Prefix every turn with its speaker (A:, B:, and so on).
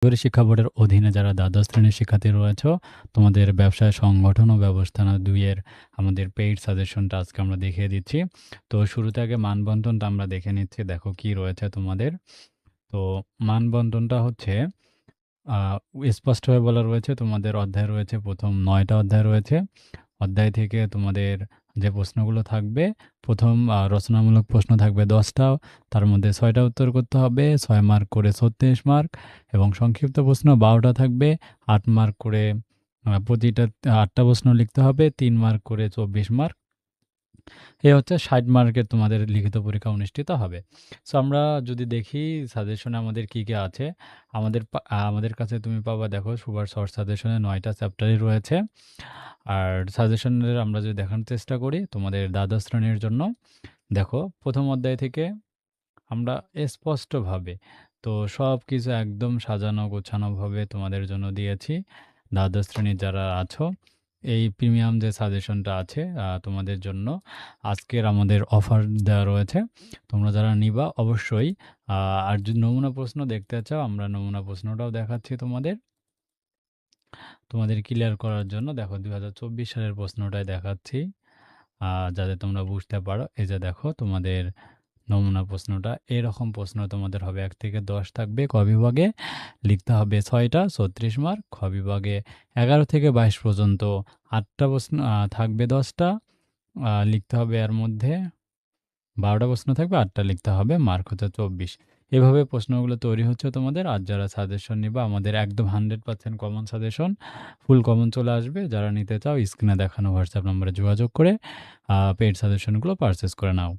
A: বেসরকারি শিক্ষা বোর্ডের অধীনে যারা দ্বাদশ শ্রেণীর শিক্ষার্থী রয়েছে, তোমাদের ব্যবসায় সংগঠন ও ব্যবস্থাপনা ২ এর আমাদের পেইড সাজেশনটা আজকে আমরা দেখিয়ে দিচ্ছি। তো শুরুতে আগে মানবন্টনটা আমরা দেখে নিচ্ছি। দেখো কি রয়েছে তোমাদের। তো মানবন্টনটা হচ্ছে স্পষ্টভাবে বলা রয়েছে, তোমাদের অধ্যায় রয়েছে, প্রথম ৯ টা অধ্যায় রয়েছে। অধ্যায় থেকে তোমাদের যে প্রশ্নগুলো থাকবে, প্রথম রচনামূলক প্রশ্ন থাকবে ১০ টা, তার মধ্যে ৬ টা উত্তর করতে হবে, ৬ মার্ক করে ৩৬ মার্ক, এবং সংক্ষিপ্ত প্রশ্ন ১২ টা থাকবে, ৮ মার্ক করে প্রতিটা ৮ টা প্রশ্ন লিখতে হবে, ৩ মার্ক করে ২৪ মার্ক। এই হচ্ছে ৬০ মার্কের তোমাদের লিখিত পরীক্ষা অনুষ্ঠিত হবে। সো আমরা যদি দেখি সাজেশনে আমাদের কি, কি আছে। আমাদের কাছে তুমি পাবা, দেখো সুপার শর্ট সাজেশনে ৯ টা চ্যাপ্টারই রয়েছে। আর সাজেশনের আমরা যদি দেখানোর চেষ্টা করি তোমাদের দ্বাদশ শ্রেণীর জন্য, দেখো প্রথম অধ্যায় থেকে আমরা স্পষ্টভাবে তো সবকিছু একদম সাজানো গোছানোভাবে তোমাদের জন্য দিয়েছি। দ্বাদশ শ্রেণীর যারা আছো, এই প্রিমিয়াম যে সাজেশনটা আছে তোমাদের জন্য আজকের আমাদের অফার দেওয়া রয়েছে। তোমরা যারা নিবা অবশ্যই, আর যদি নমুনা প্রশ্ন দেখতে চাও, আমরা নমুনা প্রশ্নটাও দেখাচ্ছি তোমাদের ক্লিয়ার করার জন্য। দেখো ২০২৪ সালের প্রশ্নটাই দেখাচ্ছি, যাতে তোমরা বুঝতে পারো। এই যে দেখো তোমাদের নমুনা প্রশ্নটা, এরকম প্রশ্ন তোমাদের হবে। ১ থেকে ১০ থাকবে। ক বিভাগে লিখতে হবে ৬ টা, ৩৬ মার্ক। খ বিভাগে ১১ থেকে ২২ পর্যন্ত ৮ টা প্রশ্ন থাকবে, ১০ টা লিখতে হবে। এর মধ্যে ১২ টা প্রশ্ন থাকবে, ৮ টা লিখতে হবে, মার্ক হচ্ছে ২৪। এভাবে প্রশ্নগুলো তৈরি হচ্ছে তোমাদের। আর যারা সাজেশন নিবা, আমাদের একদম 100% কমন সাজেশন, ফুল কমন চলে আসবে। যারা নিতে চাও স্ক্রিনে দেখানো হোয়াটসঅ্যাপ নম্বরে যোগাযোগ করে পেইড সাজেশনগুলো পারচেজ করে নাও।